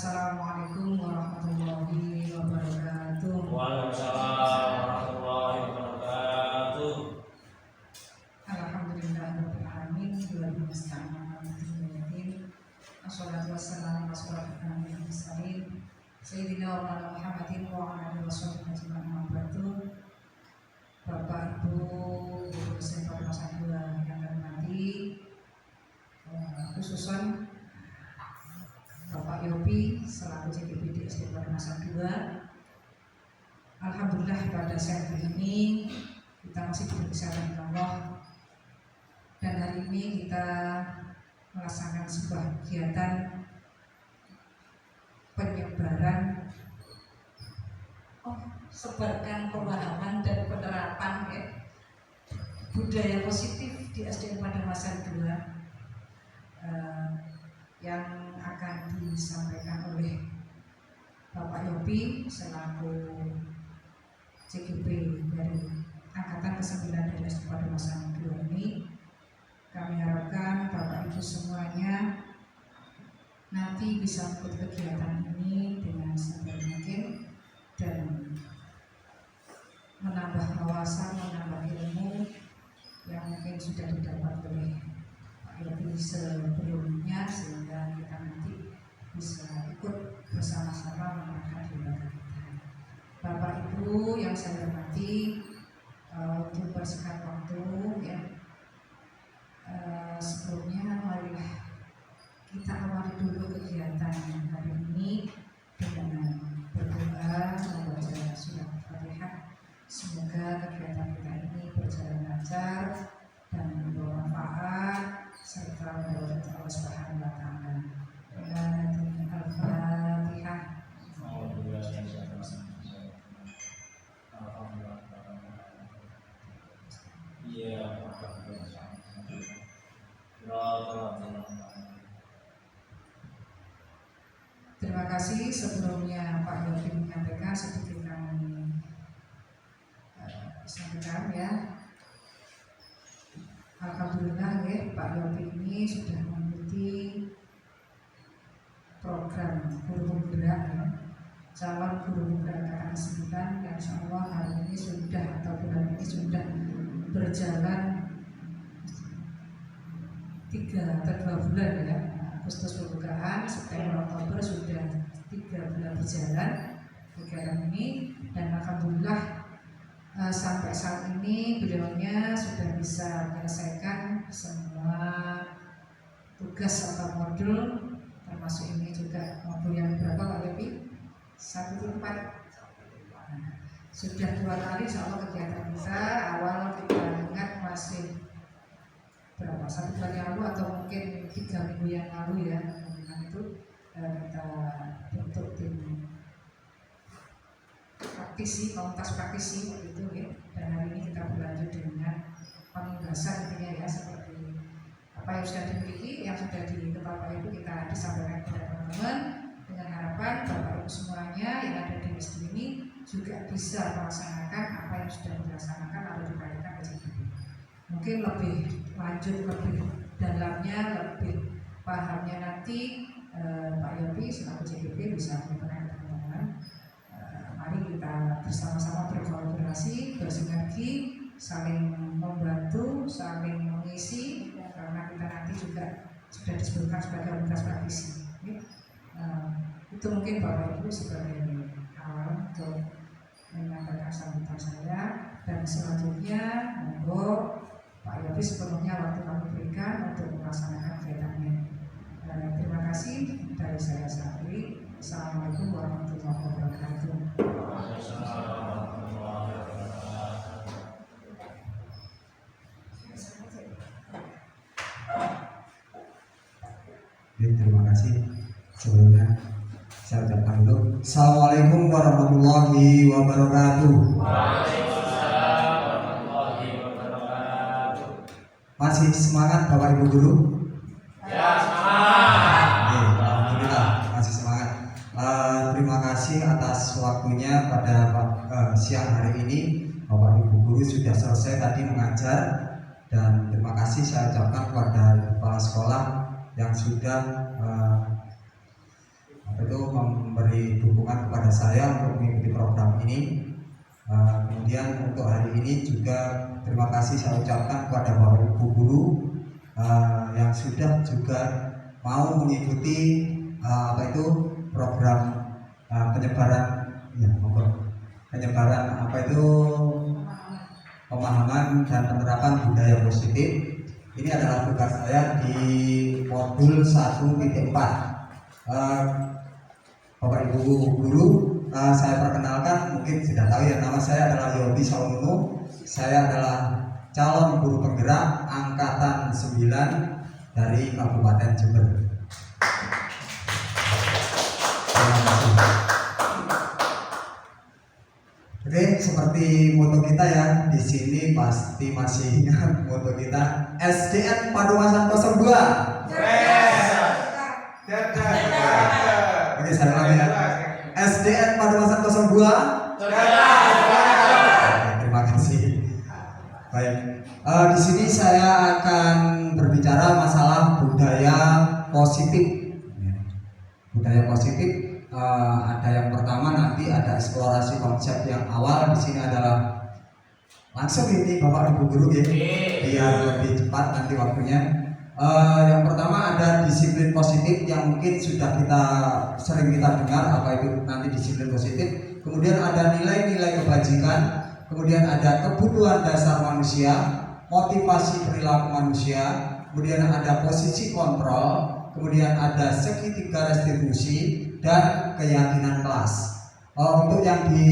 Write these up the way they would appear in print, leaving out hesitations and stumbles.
Assalamualaikum warahmatullahi wabarakatuh. Waalaikumsalam warahmatullahi wabarakatuh. Alhamdulillahirabbil alamin wa bihi nasta'in. Wassalatu wassalamu ala asyrofil mursalin sayyidina wa maulana Muhammadin wa ala alihi wasallam ajma'in. Bapak Ibu guru dosen pada masa 2 yang kami hormati, khususan Bapak Yopi selaku CGP di SD pada masa 2. Alhamdulillah pada saat ini kita masih diberi kesehatan Allah, dan hari ini kita melaksanakan sebuah kegiatan penyebaran sebarkan pemahaman dan penerapan budaya positif di SD pada masa 2 yang akan disampaikan oleh Bapak Yopi selaku CGP dari angkatan ke-9 dari SD pada masa 2 ini. Kami harapkan Bapak Ibu semuanya nanti bisa ikut kegiatan ini dengan sebaik mungkin dan menambah wawasan, menambah ilmu yang mungkin sudah didapat oleh Pak Yopi sebelumnya, sehingga kita nanti bisa ikut bersama-sama mengangkat lembaga kita. Bapak Ibu yang saya hormati, untuk bersingkat waktu sebelumnya marilah kita awali dulu kegiatan hari ini dengan berdoa membaca surat Fatihah. Semoga kegiatan kita ini berjalan lancar dan membawa manfaat serta membawa Allah Subhanahu wa taala. Al-Fatihah. Terima kasih. Sebelumnya Pak Yopi menyampaikan sedikit kami sampaikan Alhamdulillah Pak Yopi ini sudah mengikuti program guru penggerak calon guru penggerak angkatan 9 yang insya Allah hari ini sudah atau bulan ini sudah berjalan 3 atau 2 bulan Agustus pembukaan, September, Oktober sudah 3 bulan berjalan kegiatan ini, dan alhamdulillah sampai saat ini beliaunya sudah bisa menyelesaikan semua tugas atau modul, termasuk ini juga modul yang berapa Pak Yopi? 1-4. Sudah 2 kali insya Allah kegiatan kita. Awal kita ingat masih berapa? 1 bulan yang lalu atau mungkin 3 minggu yang lalu itu kita bentuk tim praktisi, komunitas praktisi itu dan hari ini kita berlanjut dengan penugasan intinya seperti apa yang sudah dimiliki, yang sudah di tempat Pak Ibu kita disampaikan kepada teman-teman, dengan harapan Bapak Ibu semuanya yang ada di SD ini juga bisa melaksanakan apa yang sudah dilaksanakan atau dibagikan ke CGP. Mungkin lebih lanjut, lebih dalamnya, lebih pahamnya nanti Pak Yopi selaku CGP bisa menyampaikan ke teman-teman. Mari kita bersama-sama berkolaborasi, bersinergi, saling membantu, saling mengisi, karena kita nanti juga sudah disebutkan sebagai komunitas praktisi. Itu mungkin Bapak Ibu sebagai awal untuk menyampaikan sambutan saya, dan selanjutnya monggo Pak Yopi sepenuhnya waktu kami berikan untuk melaksanakan kegiatannya. Terima kasih dari saya Sari. Assalamualaikum warahmatullahi wabarakatuh. Terima kasih. Sebelumnya saya ucapkan dulu Assalamualaikum warahmatullahi wabarakatuh. Waalaikumsalam warahmatullahi wabarakatuh. Masih semangat Bapak Ibu guru? Ya, semangat. Alhamdulillah masih semangat. Terima kasih atas waktunya pada siang hari ini. Bapak Ibu guru sudah selesai tadi mengajar, dan terima kasih saya ucapkan kepada kepala sekolah yang sudah itu memberi dukungan kepada saya untuk mengikuti program ini. Kemudian untuk hari ini juga terima kasih saya ucapkan kepada Bapak Ibu guru yang sudah juga mau mengikuti program penyebaran pemahaman dan penerapan budaya positif. Ini adalah tugas saya di modul 1.4. Bapak Ibu guru, saya perkenalkan, mungkin sudah tahu ya, nama saya adalah Yobi Saununo. Saya adalah calon guru penggerak angkatan 9 dari Kabupaten Jember. Terima kasih. Oke, seperti moto kita ya, di sini pasti masih ingat moto kita, SDN Paduasan 02. Oke, saya ulangi ya. SDN Paduasan 02. Terima kasih. Baik, di sini saya akan berbicara masalah budaya positif. Budaya positif. Ada yang pertama, nanti ada eksplorasi konsep yang awal. Di sini adalah langsung ini Bapak Ibu guru ya, biar lebih cepat nanti waktunya. Yang pertama ada disiplin positif yang mungkin sudah sering kita dengar apa itu nanti disiplin positif. Kemudian ada nilai-nilai kebajikan, kemudian ada kebutuhan dasar manusia, motivasi perilaku manusia, kemudian ada posisi kontrol, kemudian ada segitiga restitusi dan keyakinan kelas. Untuk yang di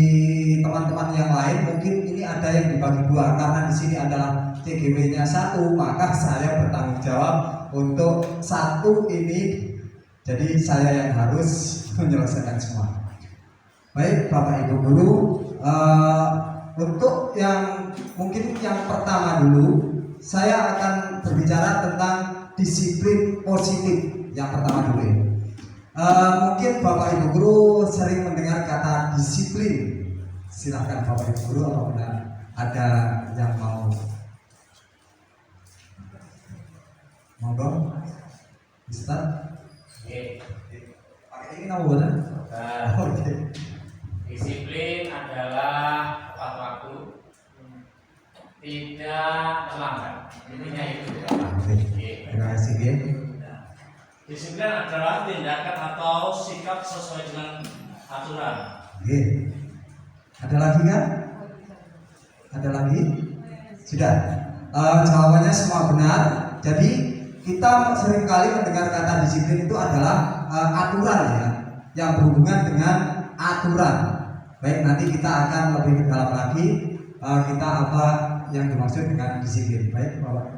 teman-teman yang lain mungkin ini ada yang dibagi dua, karena di sini adalah CGW-nya 1, maka saya bertanggung jawab untuk 1 ini. Jadi saya yang harus menyelesaikan semua. Baik Bapak Ibu guru, untuk yang mungkin yang pertama dulu, saya akan berbicara tentang disiplin positif. Yang pertama dulu ya. Mungkin Bapak Ibu guru sering mendengar kata disiplin. Silahkan Bapak Ibu guru, apabila ada yang mau. Monggo, Ustaz. Pakai ini nama benar? Oke. Disiplin adalah tepat waktu, tidak terlambat. Intinya itu. Terima kasih ya. Disiplin adalah tindakan atau sikap sesuai dengan aturan. Oke. Ada lagi kan? Ada lagi? Sudah. Jawabannya semua benar. Jadi kita seringkali mendengar kata disiplin itu adalah aturan ya, yang berhubungan dengan aturan. Baik, nanti kita akan lebih ke dalam lagi kita apa yang dimaksud dengan disiplin. Baik, Bapak.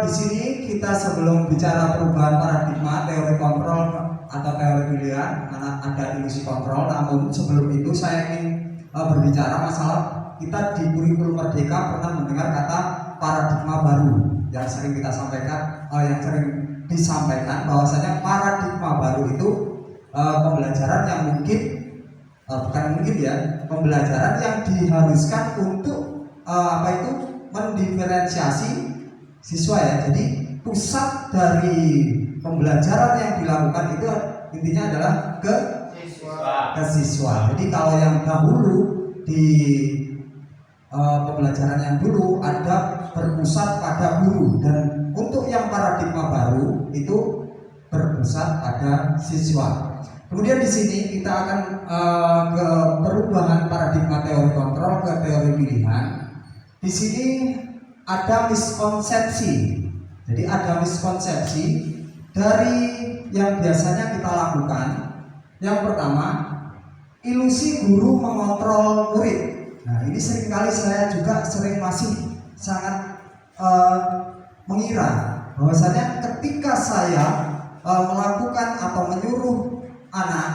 Di sini kita sebelum bicara perubahan paradigma teori kontrol atau teori pilihan, karena ada ilusi kontrol. Namun sebelum itu saya ingin berbicara masalah kita di kurikulum Merdeka pernah mendengar kata paradigma baru yang sering kita sampaikan, yang sering disampaikan bahwasanya paradigma baru itu pembelajaran yang pembelajaran yang diharuskan untuk mendiferensiasi siswa ya. Jadi pusat dari pembelajaran yang dilakukan itu intinya adalah ke siswa. Jadi kalau yang dahulu di pembelajaran yang dulu ada berpusat pada guru, dan untuk yang paradigma baru itu berpusat pada siswa. Kemudian di sini kita akan ke perubahan paradigma teori kontrol ke teori pilihan. Di sini ada miskonsepsi. Jadi ada miskonsepsi dari yang biasanya kita lakukan. Yang pertama, ilusi guru mengontrol murid. Nah, ini seringkali saya juga masih sangat mengira bahwasanya ketika saya melakukan atau menyuruh anak,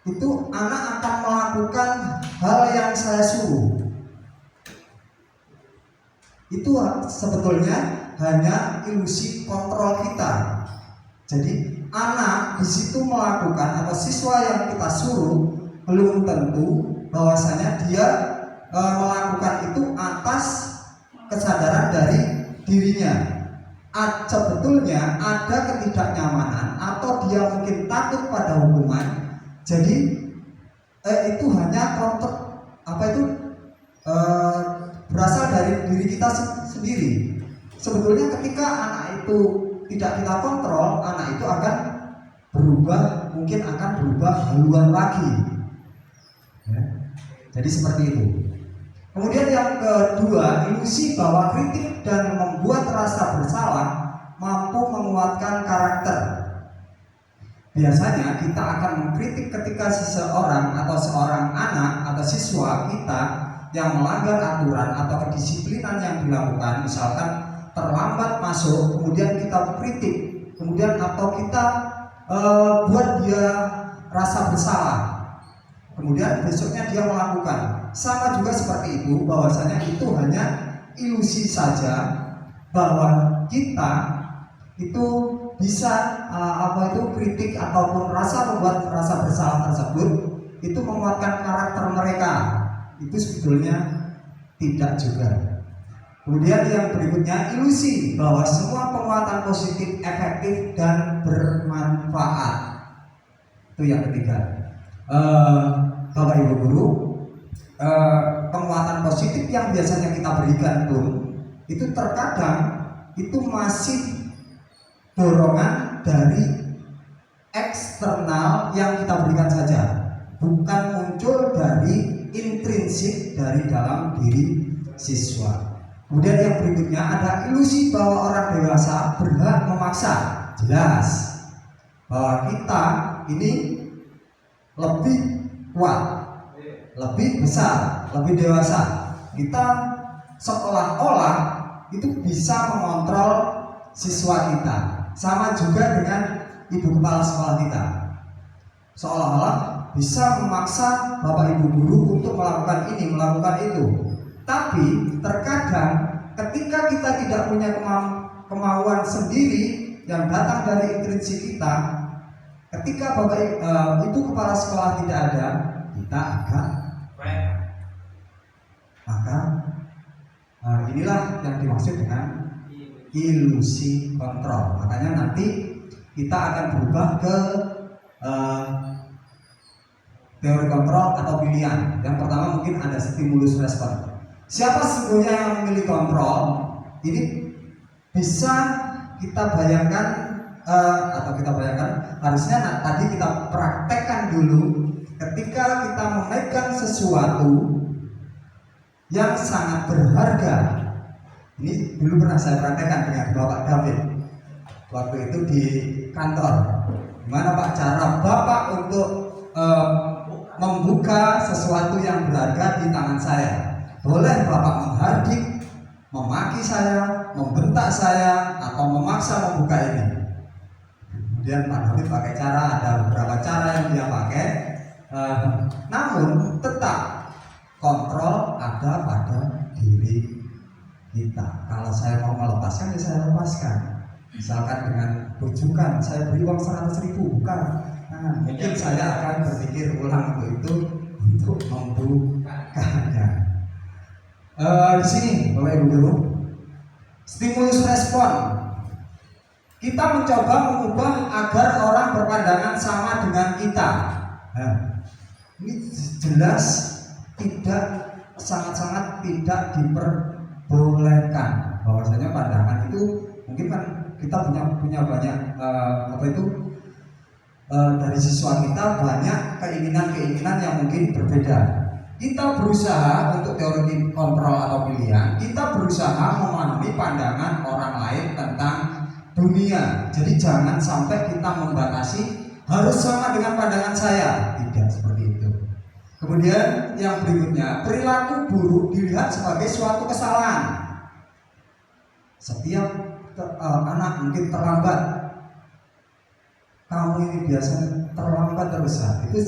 itu anak akan melakukan hal yang saya suruh. Itu sebetulnya hanya ilusi kontrol kita. Jadi anak di situ melakukan atau siswa yang kita suruh belum tentu bahwasanya dia melakukan itu atas kesadaran dari dirinya. sebetulnya ada ketidaknyamanan atau dia mungkin takut pada hukuman, jadi itu hanya berasal dari diri kita sendiri. Sebetulnya ketika anak itu tidak kita kontrol, anak itu akan mungkin akan berubah haluan lagi. Ya. Jadi seperti itu. Kemudian yang kedua, ilusi bahwa kritik dan membuat rasa bersalah mampu menguatkan karakter. Biasanya kita akan mengkritik ketika seseorang atau seorang anak atau siswa kita yang melanggar aturan atau kedisiplinan yang dilakukan, misalkan terlambat masuk, kemudian kita kritik, kemudian atau kita buat dia rasa bersalah, kemudian besoknya dia melakukan. Sama juga seperti itu, bahwasanya itu hanya ilusi saja bahwa kita itu bisa kritik ataupun membuat rasa bersalah tersebut itu menguatkan karakter mereka. Itu sebetulnya tidak juga. Kemudian yang berikutnya, ilusi bahwa semua penguatan positif efektif dan bermanfaat. Itu yang ketiga. Bapak Ibu guru, penguatan positif yang biasanya kita berikan pun itu terkadang itu masih dorongan dari eksternal yang kita berikan saja, bukan muncul dari intrinsik dari dalam diri siswa. Kemudian yang berikutnya ada ilusi bahwa orang dewasa berhak memaksa. Jelas bahwa kita ini lebih kuat, lebih besar, lebih dewasa. Kita seolah-olah itu bisa mengontrol siswa kita. Sama juga dengan ibu kepala sekolah kita, seolah-olah bisa memaksa bapak ibu guru untuk melakukan ini, melakukan itu. Tapi terkadang ketika kita tidak punya kemauan sendiri yang datang dari intrinsik kita, ketika bapak ibu kepala sekolah tidak ada, kita agak maka inilah yang dimaksud dengan ilusi kontrol. Makanya nanti kita akan berubah ke teori kontrol atau pilihan. Yang pertama mungkin ada stimulus respon. Siapa sesungguhnya yang memilih kontrol? Ini bisa kita bayangkan harusnya tadi kita praktekkan dulu ketika kita memegang sesuatu yang sangat berharga. Ini dulu pernah saya praktekkan dengan Bapak David waktu itu di kantor. Gimana Pak cara Bapak untuk membuka sesuatu yang berharga di tangan saya? Boleh Bapak menghardik, memaki saya, membentak saya, atau memaksa membuka ini. Kemudian Pak David pakai ada beberapa cara yang dia pakai. Namun tetap kontrol ada pada diri kita. Kalau saya mau melepaskan, ya saya lepaskan. Misalkan dengan bujukan, saya beri uang 100.000, bukan. Nah, mungkin saya akan berpikir ulang untuk membukakannya. Di sini, Bapak Ibu guru, stimulus respon. Kita mencoba mengubah agar orang berpandangan sama dengan kita. Nah, ini jelas sangat-sangat tidak diperbolehkan. Bahwasanya pandangan itu mungkin kan kita punya banyak dari siswa kita banyak keinginan yang mungkin berbeda. Kita berusaha untuk teori kontrol atau pilihan, kita berusaha memahami pandangan orang lain tentang dunia. Jadi jangan sampai kita membatasi harus sama dengan pandangan saya, tidak seperti itu. Kemudian yang berikutnya, perilaku buruk dilihat sebagai suatu kesalahan. Setiap anak mungkin terlambat, kamu ini biasanya terlambat terus, itu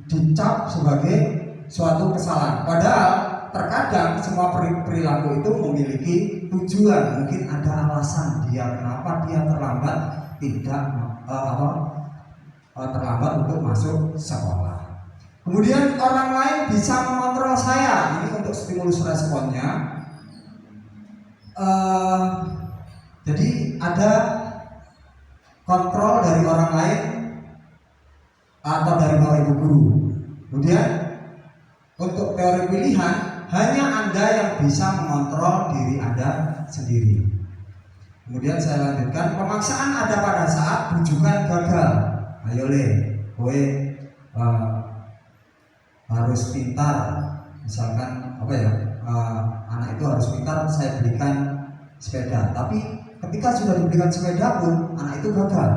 dicap sebagai suatu kesalahan. Padahal terkadang semua perilaku itu memiliki tujuan. Mungkin ada alasan kenapa dia terlambat, terlambat untuk masuk sekolah. Kemudian orang lain bisa mengontrol saya. Ini untuk stimulus responnya. Jadi ada kontrol dari orang lain atau dari Bapak Ibu guru. Kemudian untuk teori pilihan hanya Anda yang bisa mengontrol diri Anda sendiri. Kemudian saya lanjutkan, pemaksaan ada pada saat bujukan gagal. Ayo le, kowe harus pintar, misalkan apa ya, anak itu harus pintar, saya belikan sepeda. Tapi ketika sudah diberikan sepeda pun anak itu gagal.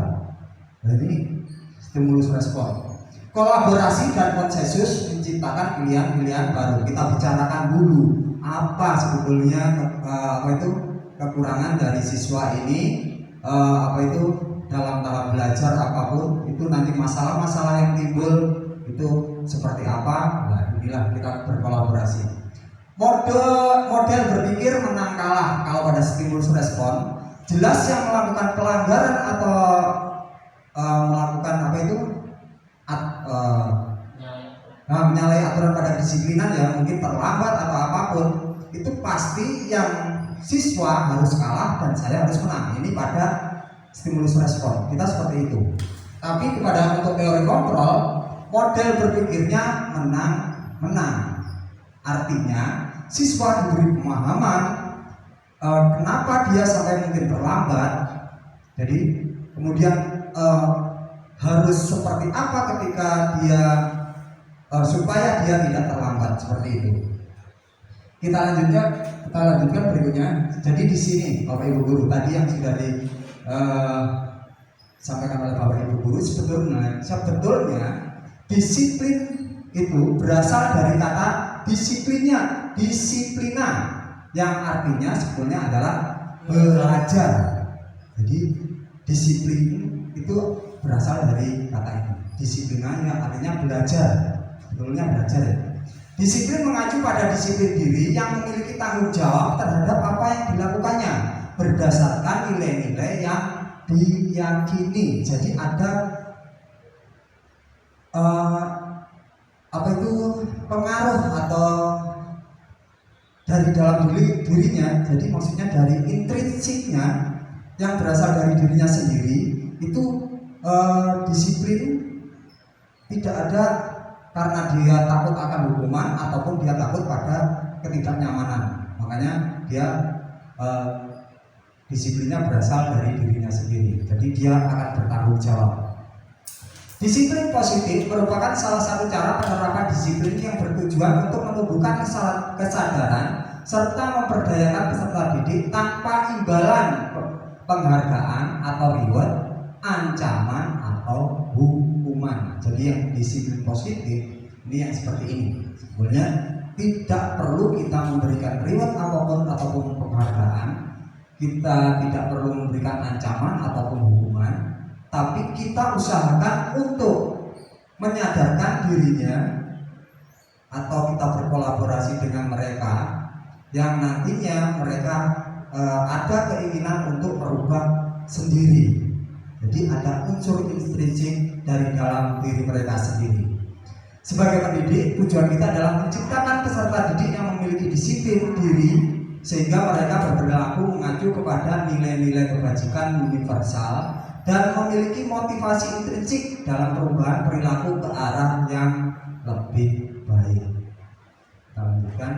Jadi stimulus respon. Kolaborasi dan konsensus menciptakan pilihan-pilihan baru. Kita bicarakan dulu apa sebetulnya kekurangan dari siswa ini, dalam tahap belajar apapun itu, nanti masalah-masalah yang timbul itu seperti apa. Nah, inilah kita berkolaborasi. Model berpikir menang kalah kalau pada stimulus respon. Jelas yang melakukan pelanggaran atau melakukan menyalahi aturan pada kedisiplinan ya, mungkin terlambat atau apapun, itu pasti yang siswa harus kalah dan saya harus menang. Ini pada stimulus respon kita seperti itu. Tapi kepada untuk teori kontrol, model berpikirnya menang. Artinya siswa diberi pemahaman kenapa dia sampai mungkin terlambat. Jadi kemudian harus seperti apa ketika dia supaya dia tidak terlambat, seperti itu. Kita lanjutkan berikutnya. Jadi di sini Bapak Ibu guru tadi yang sudah disampaikan oleh Bapak Ibu guru, sebetulnya disiplin itu berasal dari kata disiplina, yang artinya sebetulnya adalah belajar. Jadi disiplin itu berasal dari kata itu. Disiplina yang artinya belajar, sebetulnya belajar ya. Disiplin mengacu pada disiplin diri yang memiliki tanggung jawab terhadap apa yang dilakukannya berdasarkan nilai-nilai yang diyakini. Jadi ada pengaruh atau dari dalam dirinya. Jadi maksudnya dari intrinsiknya yang berasal dari dirinya sendiri itu. Disiplin tidak ada karena dia takut akan hukuman ataupun dia takut pada ketidaknyamanan. Makanya dia disiplinnya berasal dari dirinya sendiri. Jadi dia akan bertanggung jawab. Disiplin positif merupakan salah satu cara penerapan disiplin yang bertujuan untuk menumbuhkan kesadaran serta memberdayakan peserta didik tanpa imbalan penghargaan atau reward, ancaman atau hukuman. Jadi yang disiplin positif ini yang seperti ini. Sebenarnya tidak perlu kita memberikan reward ataupun penghargaan, kita tidak perlu memberikan ancaman ataupun hukuman, tapi kita usahakan untuk menyadarkan dirinya atau kita berkolaborasi dengan mereka yang nantinya mereka ada keinginan untuk merubah sendiri. Jadi ada unsur intrinsik dari dalam diri mereka sendiri. Sebagai pendidik, tujuan kita adalah menciptakan peserta didik yang memiliki disiplin diri sehingga mereka berperilaku mengacu kepada nilai-nilai kebajikan universal dan memiliki motivasi intrinsik dalam perubahan perilaku ke arah yang lebih baik. Kita lanjutkan.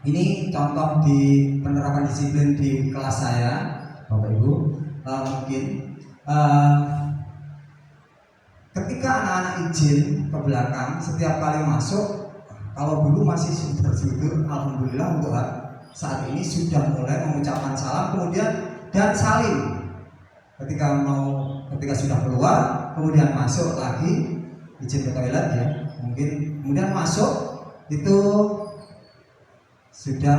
Ini contoh di penerapan disiplin di kelas saya, Bapak Ibu. Mungkin ketika anak-anak izin ke belakang setiap kali masuk, kalau dulu masih bersyukur, alhamdulillah untuk saat ini sudah mulai mengucapkan salam kemudian dan salim. Ketika sudah keluar kemudian masuk lagi izin ke toilet ya, mungkin kemudian masuk itu sudah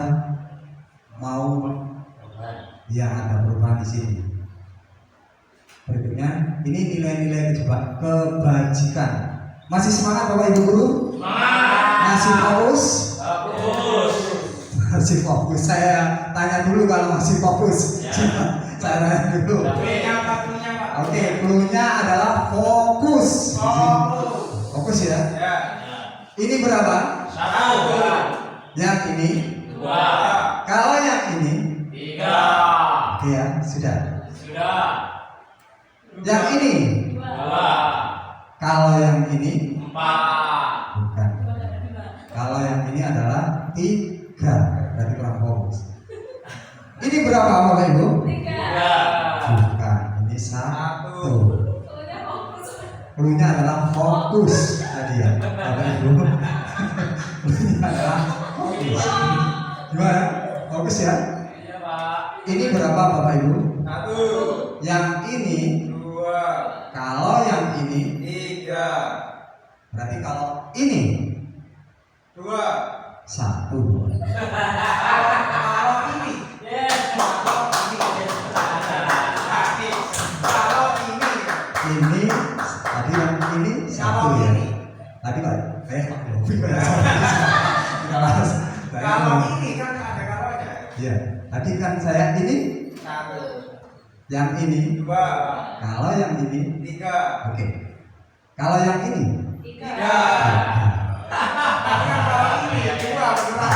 mau ya ada perubahan di sini. Berikutnya, ini nilai-nilai kebajikan. Masih semangat Bapak Ibu guru? Semangat. Masih fokus? Fokus. Masih fokus. Saya tanya dulu kalau masih fokus. Ya. Saya tanya dulu. Oke, clue-nya adalah fokus. Fokus ya. Ya. Ini berapa? 1. Yang ini? 2. Kalau yang ini? 3. Oke, Ya, sudah. Sudah. Yang ini, 2. kalau yang ini 4. bukan. Kalau yang ini adalah 3, berarti kurang fokus. Ini berapa Bapak Ibu? 3. Bukan, ini 1. Cluenya adalah fokus tadi ya, Bapak Ibu. Cluenya adalah fokus. Gimana? Fokus ya? Iya, Pak. Ini berapa Bapak Ibu? 1, Yang ini, 2, kalau yang ini, 3, berarti kalau ini 2. 1. Kalau ini, Yes. kalau ini, Ini tadi yang ini 1 kalau ya. ini, Tadi Pak, kalau ini kan ada kalanya. Iya, tadi kan saya ini, 1, yang ini, 2, kalau yang ini, 3. oke. Kalau yang ini, 3. Tapi kan kalau ini 2 beneran.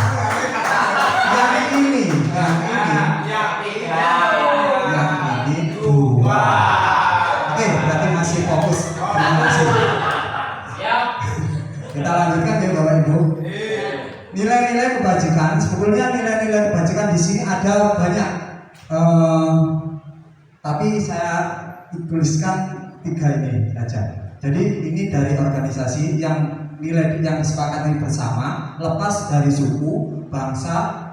yang ini, yang ini, Ya, 3. yang ini 2. Oke, berarti masih fokus. Terima kasih. Siap. Kita lanjutkan ya Bapak Ibu. Nilai-nilai kebajikan, sebetulnya nilai-nilai kebajikan di sini ada banyak, tapi saya tuliskan 3 ini saja. Jadi ini dari organisasi yang nilai yang disepakati bersama, lepas dari suku, bangsa,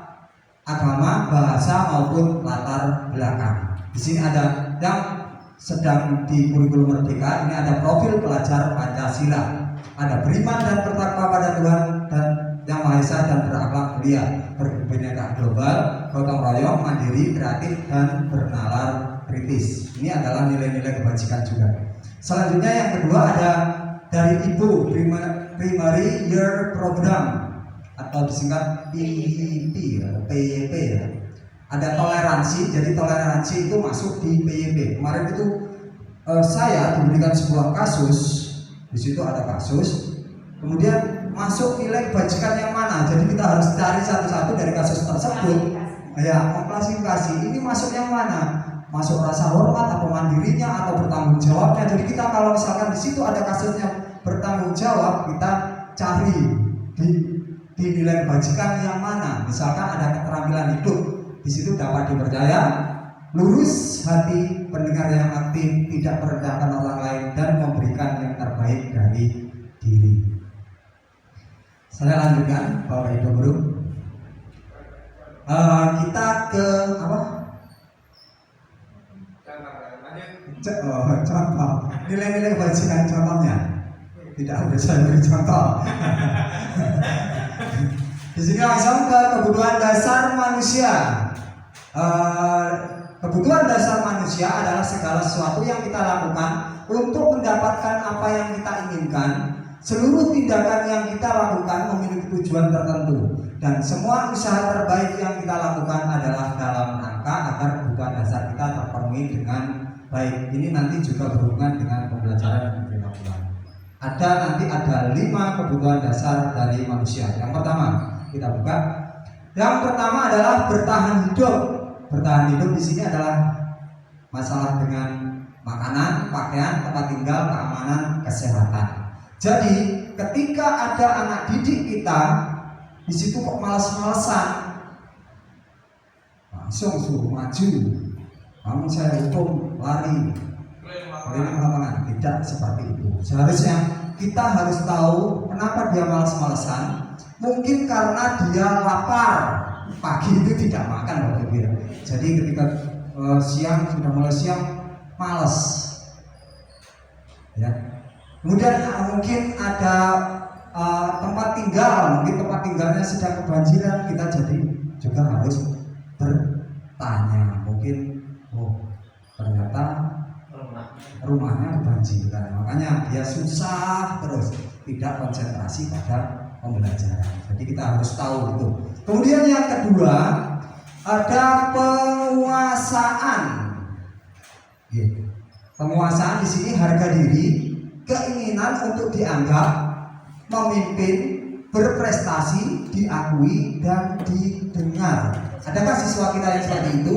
agama, bahasa maupun latar belakang. Di sini ada yang sedang di kurikulum Merdeka, ini ada profil pelajar Pancasila, ada beriman dan bertakwa pada Tuhan dan Yang Maha Esa dan berakhlak mulia, berkebinekaan global, gotong royong, mandiri, kreatif dan bernalar kritis. Ini adalah nilai-nilai kebajikan juga. Selanjutnya yang kedua ada dari IPU, Primary Year Program atau disingkat PYP atau PYP ya. Ada toleransi, jadi toleransi itu masuk di PYP. Kemarin itu saya diberikan sebuah kasus, di situ ada kasus, kemudian masuk nilai kebajikan yang mana. Jadi kita harus cari satu-satu dari kasus tersebut. Ya, mengklasifikasi ini masuk yang mana, masuk rasa hormat atau mandirinya atau bertanggung jawabnya. Jadi kita kalau misalkan di situ ada kasus yang bertanggung jawab, kita cari di nilai kebajikan yang mana. Misalkan ada keterampilan hidup, di situ dapat dipercaya, lurus hati, pendengar yang aktif, tidak merendahkan orang lain dan memberikan yang terbaik dari diri. Saya lanjutkan Bapak Ibu Guru. Kita ke apa? Contoh. Nilai-nilai kebajikan contohnya. Tidak ada saya beri contoh. Di sini langsung ke kebutuhan dasar manusia. Kebutuhan dasar manusia adalah segala sesuatu yang kita lakukan untuk mendapatkan apa yang kita inginkan. Seluruh tindakan yang kita lakukan memiliki tujuan tertentu, dan semua usaha terbaik yang kita lakukan adalah dalam rangka agar kebutuhan dasar kita terpenuhi dengan baik. Ini nanti juga berhubungan dengan pembelajaran dan perilakuan. Nanti ada 5 kebutuhan dasar dari manusia. Yang pertama kita buka. Yang pertama adalah bertahan hidup. Bertahan hidup di sini adalah masalah dengan makanan, pakaian, tempat tinggal, keamanan, kesehatan. Jadi ketika ada anak didik kita di situ kok malas-malasan, langsung suruh maju, kamu saya hukum lari, keliling lapangan. Tidak seperti itu. Seharusnya kita harus tahu kenapa dia malas-malasan. Mungkin karena dia lapar, pagi itu tidak makan Bapak Ibu ya. Jadi ketika siang sudah mulai siang malas, ya. Kemudian mungkin ada tempat tinggal, mungkin tempat tinggalnya sedang kebanjiran, kita jadi juga harus bertanya. Mungkin ternyata rumahnya kebanjiran, makanya dia susah terus, tidak konsentrasi pada pembelajaran. Jadi kita harus tahu itu. Kemudian yang kedua ada penguasaan. Penguasaan di sini harga diri, keinginan untuk dianggap, memimpin, berprestasi, diakui dan didengar. Adakah siswa kita yang seperti itu?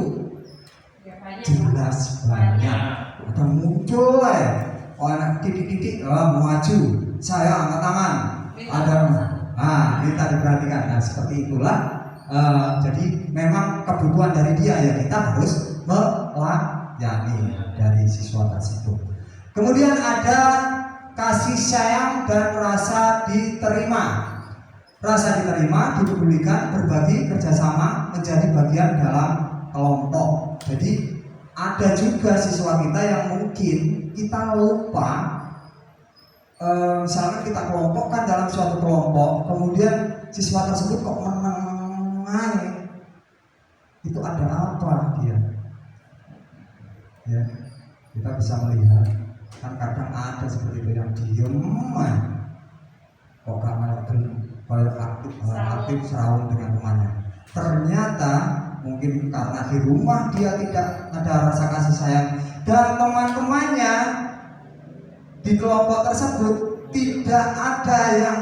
titik-titik maju, saya angkat tangan. Ada kita diperhatikan. Nah, seperti itulah. Jadi memang kebutuhan dari dia ya kita harus melayani dari siswa tersebut. Kemudian ada kasih sayang dan rasa diterima. Rasa diterima, dipedulikan, berbagi, kerjasama, menjadi bagian dalam kelompok. Jadi ada juga siswa kita yang mungkin kita lupa. Misalnya kita kelompokkan dalam suatu kelompok, kemudian siswa tersebut kok menengai, itu ada apa dia? Ya, kita bisa melihat kan kadang ada seperti itu yang diem, kok kayak aktif serawung dengan temannya. Ternyata mungkin karena di rumah dia tidak ada rasa kasih sayang dan teman-temannya di kelompok tersebut tidak ada yang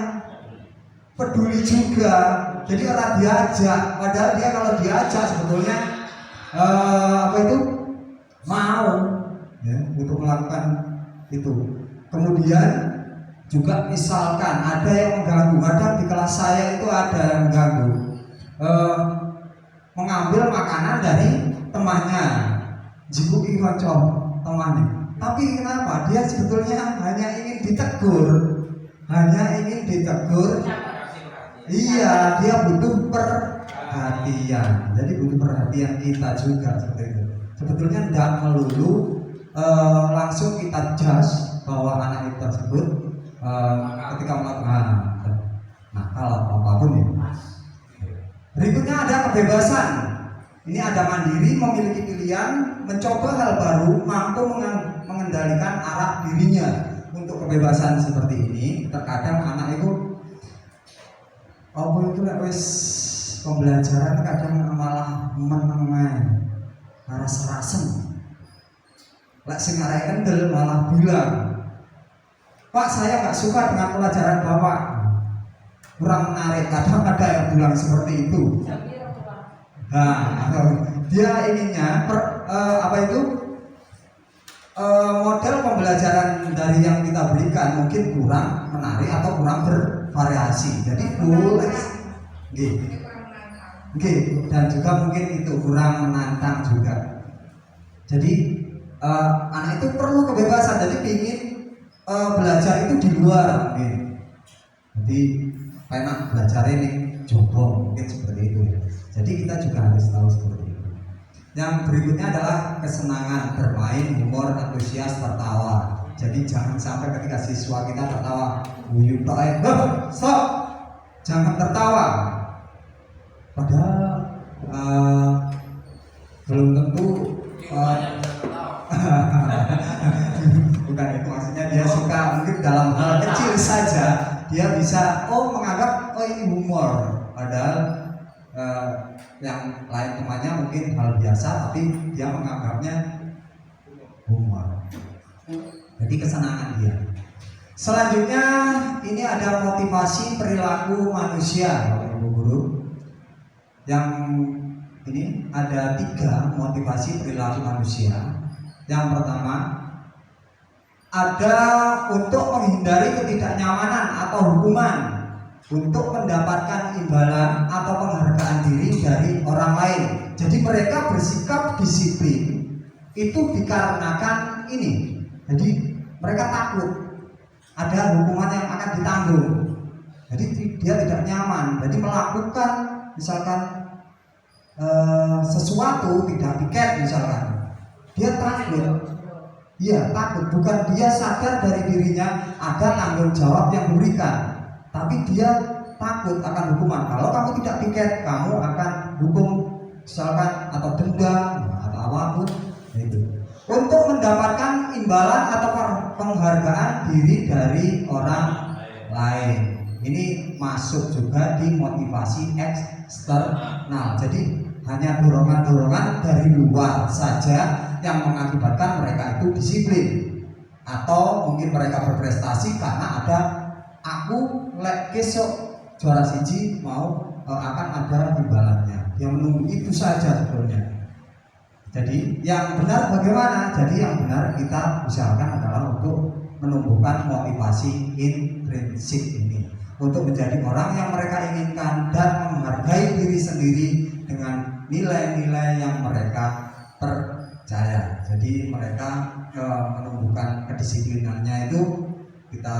peduli juga, jadi orang diajak, padahal dia kalau diajak sebetulnya mau ya, untuk melakukan itu. Kemudian juga misalkan ada yang mengganggu, kadang di kelas saya itu ada yang mengganggu, mengambil makanan dari temannya, jikuki konco temannya. Tapi kenapa? Dia sebetulnya hanya ingin ditegur. Iya, dia butuh perhatian. Jadi butuh perhatian kita juga seperti itu. Sebetulnya tidak melulu langsung kita judge bahwa anak itu tersebut ketika melakukan nakal atau apapun ya. Berikutnya ada kebebasan. Ini ada mandiri, memiliki pilihan, mencoba hal baru, mampu mengendalikan arah dirinya. Untuk kebebasan seperti ini, terkadang anak itu pembelajaran kadang malah menengai, rasen. Lek sing arek kendel malah bilang, "Pak, saya nggak suka dengan pelajaran Bapak, kurang menarik." Kadang ada yang bilang seperti itu. Dia inginnya model pembelajaran dari yang kita berikan mungkin kurang menarik atau kurang bervariasi. Jadi boleh, dan juga mungkin itu kurang menantang juga. Jadi anak itu perlu kebebasan. Jadi ingin belajar itu di luar, Jadi enak belajar ini jomblo mungkin seperti itu ya. Jadi kita juga harus tahu seperti itu. Yang berikutnya adalah kesenangan bermain, humor, antusias, tertawa. Jadi jangan sampai ketika siswa kita tertawa, stop, jangan tertawa. Padahal belum tentu bukan itu maksudnya, dia suka mungkin dalam hal kecil saja dia bisa menganggap ini humor, padahal yang lain temannya mungkin hal biasa tapi dia menganggapnya humor. Jadi kesenangan dia. Selanjutnya ini ada motivasi perilaku manusia, Bapak Ibu Guru. Yang ini ada 3 motivasi perilaku manusia. Yang pertama ada untuk menghindari ketidaknyamanan atau hukuman, untuk mendapatkan imbalan atau penghargaan diri dari orang lain. Jadi mereka bersikap disiplin itu dikarenakan ini. Jadi mereka takut ada hukuman yang akan ditanggung. Jadi dia tidak nyaman. Jadi melakukan misalkan sesuatu tidak piket misalkan, dia takut. Iya, takut. Bukan dia sadar dari dirinya ada tanggung jawab yang diberikan, tapi dia takut akan hukuman. Kalau kamu tidak piket, kamu akan hukum misalkan atau denda atau apapun itu. Untuk mendapatkan imbalan atau penghargaan diri dari orang lain. Ini masuk juga di motivasi eksternal. Jadi hanya dorongan-dorongan dari luar saja yang mengakibatkan mereka itu disiplin, atau mungkin mereka berprestasi karena ada aku lek besok juara siji mau akan ada imbalannya. Yang menunggu itu saja sebetulnya. Jadi yang benar bagaimana? Jadi yang benar kita usahakan adalah untuk menumbuhkan motivasi intrinsik ini untuk menjadi orang yang mereka inginkan dan menghargai diri sendiri dengan nilai-nilai yang mereka percaya. Jadi mereka menumbuhkan kedisiplinannya itu kita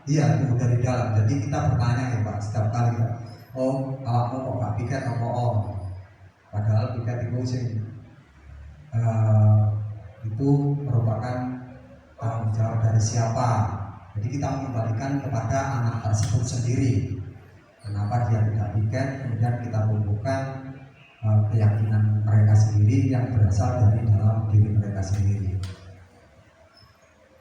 iya tumbuh dari dalam. Jadi kita bertanya ya Pak setiap kali Pak, oh awakmu kok gak piket apa padahal piket itu sing itu merupakan tanggung jawab dari siapa. Jadi kita mengembalikan kepada anak tersebut sendiri. Kenapa dia tidak piket? Kemudian kita tumbuhkan keyakinan mereka sendiri yang berasal dari dalam diri mereka sendiri.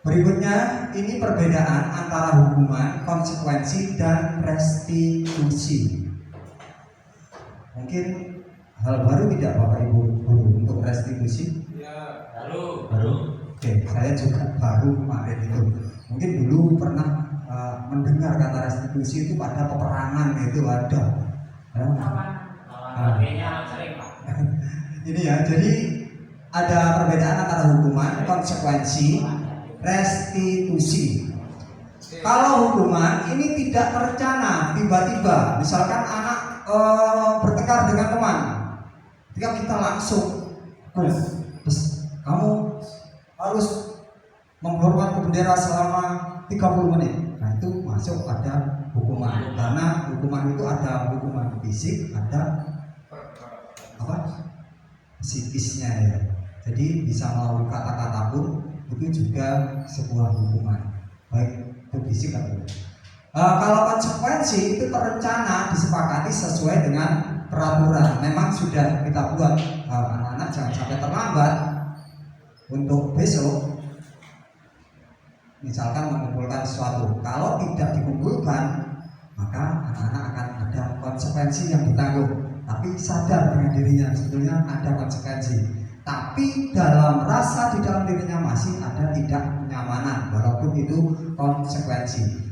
Berikutnya, ini perbedaan antara hukuman, konsekuensi, dan restitusi. Mungkin hal baru tidak Bapak Ibu guru untuk restitusi? Baru. Oke, saya juga baru kemarin itu. Mungkin dulu pernah mendengar kata restitusi itu pada peperangan itu ada. Ini ya, jadi ada perbedaan antara hukuman, konsekuensi, restitusi. Kalau hukuman ini tidak terencana, tiba-tiba, misalkan anak bertengkar dengan teman, ketika kita langsung, terus kamu harus menghormati bendera selama 30 menit. Nah itu masuk pada hukuman, karena hukuman itu ada hukuman fisik, ada apa? Psikisnya ya. Jadi bisa melalui kata-kata pun itu juga sebuah hukuman, baik itu fisik atau kalau konsekuensi itu terencana, disepakati sesuai dengan peraturan. Memang sudah kita buat anak-anak jangan sampai terlambat untuk besok. Misalkan mengumpulkan sesuatu, kalau tidak dikumpulkan maka anak-anak akan ada konsekuensi yang ditanggung. Tapi sadar dengan dirinya sebetulnya ada konsekuensi. Tapi dalam rasa di dalam dirinya masih ada tidak kenyamanan, walaupun itu konsekuensi.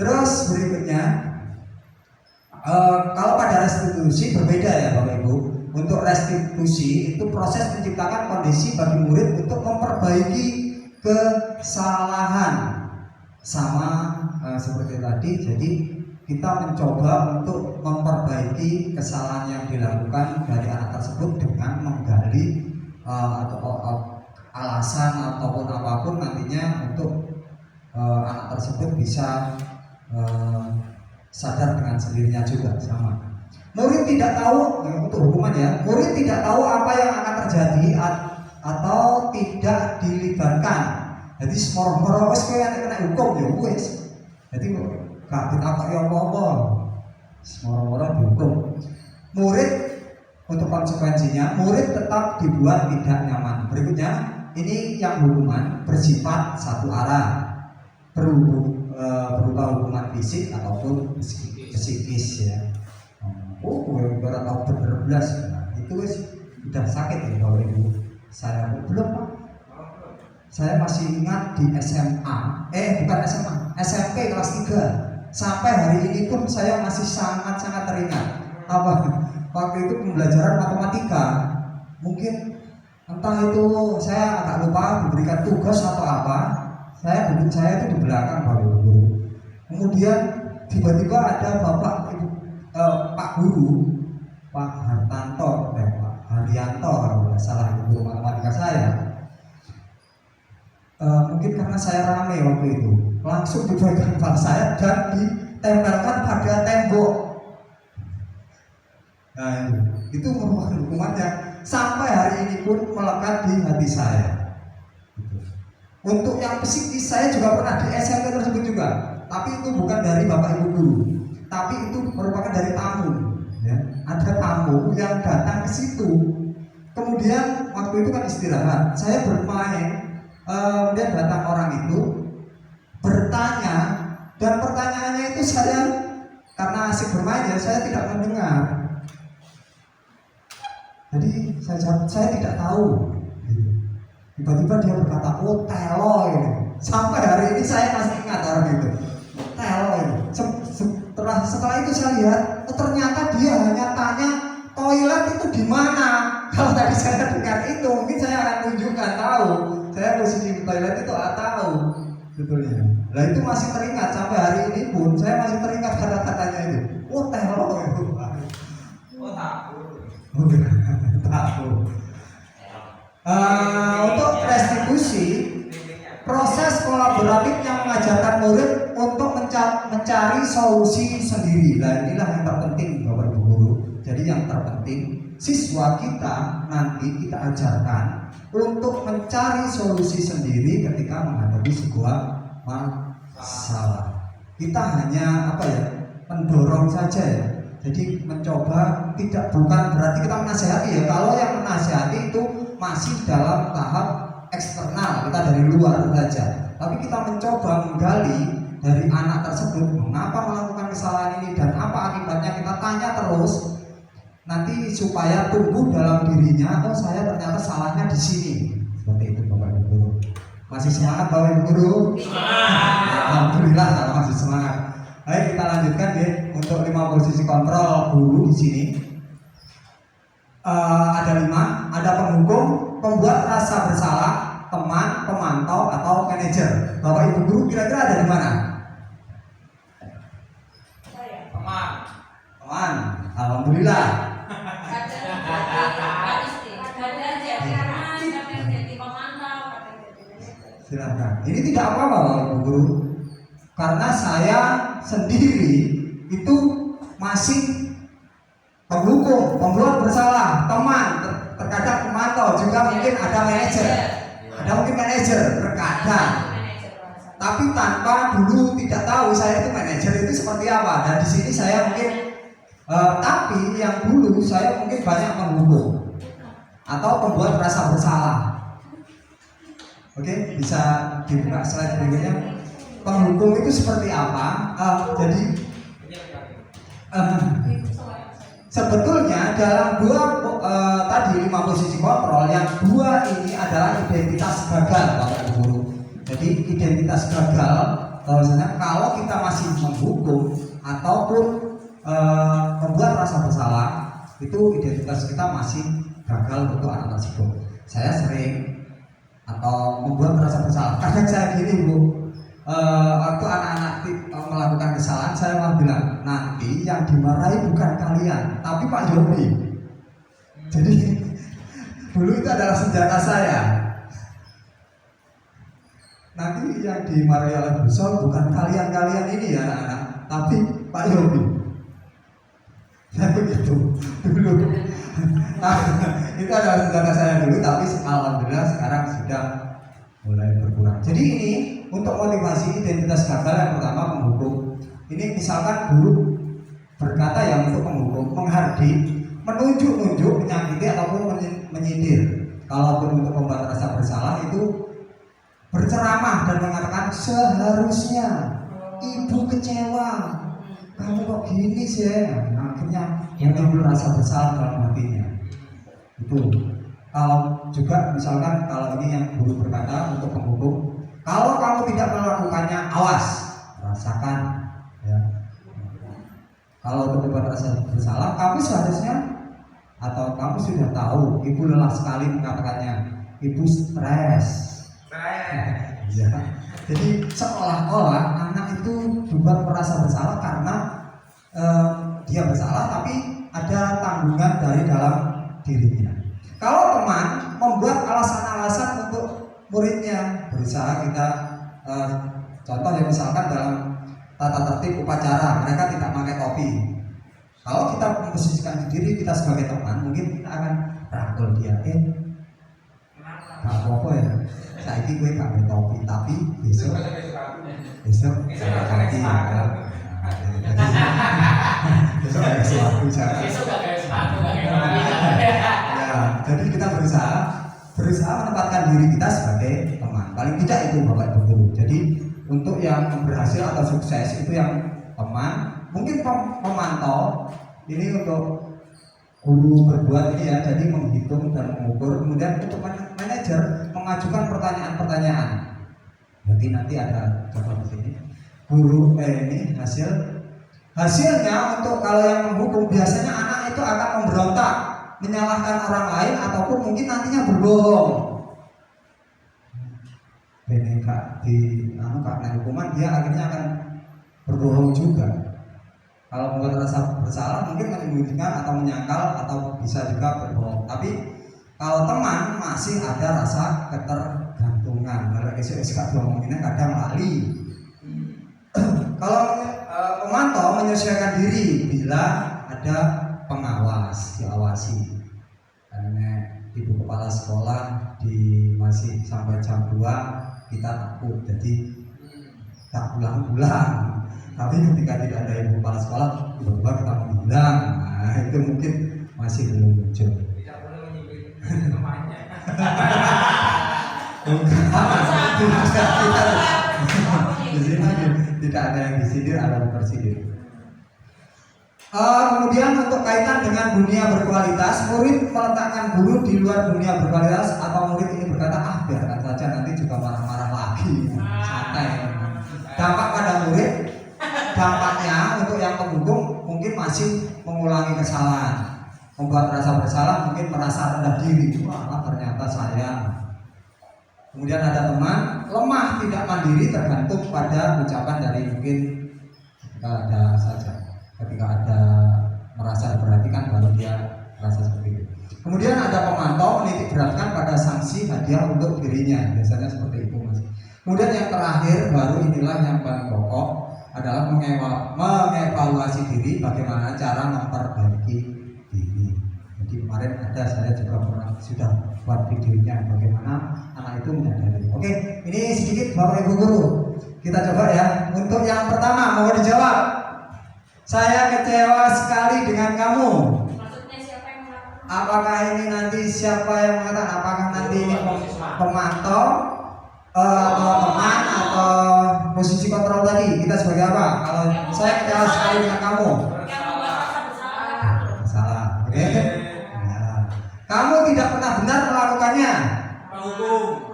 Terus berikutnya, kalau pada restitusi berbeda ya Bapak Ibu. Untuk restitusi itu proses menciptakan kondisi bagi murid untuk memperbaiki kesalahan, sama seperti tadi. Jadi kita mencoba untuk memperbaiki kesalahan yang dilakukan dari anak tersebut dengan menggali alasan ataupun apapun nantinya untuk anak tersebut bisa sadar dengan sendirinya juga sama. Murid tidak tahu untuk hukuman ya, murid tidak tahu apa yang akan terjadi atau tidak dilibatkan. Jadi semua wes kayak kena hukum ya wes. Jadi gak ditakok ya apa-apa. Semua dihukum. Murid untuk konsekuensinya, murid tetap dibuat tidak nyaman. Berikutnya, ini yang hukuman bersifat satu arah, berupa hukuman fisik ataupun psikis ya. Baru tahu bener-bener itu wis udah sakit ya Bapak Ibu. Saya belum Pak. Saya masih ingat di SMA, bukan SMA, SMP kelas 3. Sampai hari ini pun saya masih sangat-sangat teringat. Waktu itu pembelajaran matematika. Mungkin entah itu saya agak lupa diberikan tugas atau apa. Saya duduk itu di belakang Bapak Ibu. Kemudian tiba-tiba ada Pak Guru, Pak Hartanto, Pak Haryanto kalau tidak salah, guru matematika saya. Mungkin karena saya rame waktu itu, langsung dipegang kepala saya dan ditempelkan pada tembok. Nah itu merupakan hukuman yang sampai hari ini pun melekat di hati saya. Untuk yang psikis saya juga pernah di SMP tersebut juga, tapi itu bukan dari Bapak Ibu guru, tapi itu merupakan dari tamu. Ya. Ada tamu yang datang ke situ. Kemudian waktu itu kan istirahat, saya bermain. Kemudian datang orang itu bertanya, dan pertanyaannya itu saya karena asik bermain ya saya tidak mendengar. Jadi saya jawab, saya tidak tahu. Tiba-tiba dia berkata, oh telo ini. Sampai hari ini saya masih ingat orang itu. Telo ini. Setelah itu saya lihat, ternyata dia hanya tanya toilet itu di mana. Kalau tadi saya dengar itu, mungkin saya akan tunjukkan tahu. Saya Saya posisi di toilet itu tahu sebetulnya. Lah itu masih teringat sampai hari ini pun saya masih teringat kata-katanya itu. Oh teror itu. Oh takut. Takut. Untuk restitusi, proses kolaboratif yang mengajarkan murid untuk mencari solusi sendiri. Nah inilah yang terpenting Bapak Ibu Guru. Jadi yang terpenting siswa kita nanti kita ajarkan untuk mencari solusi sendiri ketika menghadapi sebuah masalah. Kita hanya mendorong saja ya. Jadi mencoba bukan berarti kita menasihati ya. Kalau yang menasihati itu masih dalam tahap eksternal, kita dari luar saja. Tapi kita mencoba menggali dari anak tersebut mengapa melakukan kesalahan ini dan apa akibatnya, kita tanya terus. Nanti supaya tumbuh dalam dirinya, oh saya ternyata salahnya di sini. Seperti itu Bapak Ibu Guru. Masih semangat Bapak Ibu Guru? Alhamdulillah kalau masih semangat. Baik, kita lanjutkan ya untuk 5 posisi kontrol guru di sini. Ada 5, ada penghukum, pembuat rasa bersalah, teman, pemantau atau manajer. Bapak Ibu Guru kira-kira ada di mana? Teman. Alhamdulillah. Silakan. Ini tidak apa-apa Bapak Ibu Guru. Karena saya sendiri itu masih penghukum, pembuat bersalah, teman, terkadang pemantau, juga mungkin ada manajer. Ada mungkin manajer terkadang. Tapi tanpa dulu tidak tahu saya itu manajer itu seperti apa. Dan di sini saya mungkin tapi yang dulu saya mungkin banyak menghukum atau pembuat rasa bersalah. Oke, bisa dibuka slide berikutnya. Penghukum itu seperti apa? Jadi sebetulnya dalam tadi 5 posisi kontrol, yang 2 ini adalah identitas gagal Bapak Ibu Guru. Jadi identitas gagal bahwasanya kalau kita masih menghukum ataupun membuat rasa bersalah, itu identitas kita masih gagal untuk anak tersebut. Saya sering atau membuat rasa bersalah. Kadang saya gini Bu, waktu anak-anak melakukan kesalahan saya malah bilang nanti yang dimarahi bukan kalian tapi Pak Yobi. Jadi dulu itu adalah senjata saya. Nanti yang dimarahi oleh Bu Sol bukan kalian ini ya anak-anak, tapi Pak Yobi. Saya begitu dulu. Nah, itu adalah senjata saya dulu, tapi alhamdulillah sekarang sudah mulai berkurang. Jadi ini untuk motivasi identitas gagal yang pertama penghukum. Ini misalkan guru berkata yang untuk penghukum, menghardik, menunjuk-nunjuk, menyakiti ataupun menyindir. Kalaupun untuk membuat rasa bersalah itu berceramah dan mengatakan seharusnya ibu kecewa, kamu kok gini sih. Nah, akhirnya timbul rasa bersalah dalam hatinya. Itu. Kalau juga misalkan kalau ini yang guru berkata untuk penghukum, kalau kamu tidak melakukannya, awas, rasakan ya. Kalau untuk membuat rasa bersalah, kamu seharusnya atau kamu sudah tahu, ibu lelah sekali mengatakannya, ibu stres. Ya. Jadi seolah-olah anak itu dibuat merasa bersalah karena dia bersalah, tapi ada tanggungan dari dalam dirinya. Kalau teman membuat alasan-alasan untuk muridnya, berusaha kita contoh ya misalkan dalam tata tertib upacara mereka tidak pakai topi. Kalau kita memposisikan diri kita sebagai teman, mungkin kita akan rangkul dia, nggak apa-apa ya, saya ini gue gak pakai topi, tapi besok saya ganti ya. Besok ada sesuatu jangan. Besok gak kayak sepatu, gak kayak topi. Ya, jadi kita berusaha menempatkan diri kita sebagai teman. Paling tidak itu Bapak Ibu Guru. Jadi untuk yang berhasil atau sukses itu yang teman, mungkin pemantau. Ini untuk guru berbuat ini ya, jadi menghitung dan mengukur. Kemudian untuk manajer mengajukan pertanyaan-pertanyaan. Jadi nanti ada contoh di sini. Guru ini hasilnya untuk kalau yang menghukum biasanya anak itu akan memberontak, menyalahkan orang lain ataupun mungkin nantinya berbohong. beneka kena hukuman, dia akhirnya akan berbohong juga. Kalau membuat rasa bersalah mungkin menyembunyikan atau menyangkal atau bisa juga berbohong. Tapi kalau teman masih ada rasa ketergantungan. Kalau esok ngomongnya kadang lali. Kalau pemantau menyesuaikan diri bila ada pengawas, diawasi. Karena ibu kepala sekolah masih sampai jam 2 kita takut, jadi tak pulang-pulang. Tapi ketika tidak ada ibu kepala sekolah, tiba-tiba kita menghilang. Nah, itu mungkin masih belum muncul. Tidak boleh menyebut namanya. Di sini tidak ada yang disindir atau tersindir. Kemudian untuk kaitan dengan dunia berkualitas, murid meletakkan guru di luar dunia berkualitas, atau murid ini berkata, biarkan saja, nanti juga marah-marah lagi, santai. Dampak pada murid, dampaknya untuk yang pembunuh mungkin masih mengulangi kesalahan, membuat rasa bersalah, mungkin merasa rendah diri. Wah, ternyata saya. Kemudian ada teman lemah, tidak mandiri, tergantung pada ucapan dari mungkin ada saja. Ketika ada merasa diperhatikan baru dia merasa seperti itu. Kemudian ada pemantau menitik beratkan pada sanksi hadiah untuk dirinya, biasanya seperti itu, Mas. Kemudian yang terakhir baru inilah yang paling pokok adalah mengevaluasi diri, bagaimana cara memperbaiki diri. Jadi kemarin ada, saya juga sudah buat videonya bagaimana anak itu menyadari. Oke, ini sedikit Bapak Ibu guru. Kita coba ya. Untuk yang pertama mau dijawab. Saya kecewa sekali dengan kamu. Maksudnya siapa yang melakukan? Apakah ini nanti siapa yang mengatakan? Apakah nanti ini pemantau atau teman atau posisi kontrol tadi? Kita sebagai apa? Kalau saya kecewa sekali dengan kamu. Yang membuat rasa bersalah. Salah. Oke. Nah, kamu tidak pernah benar melakukannya.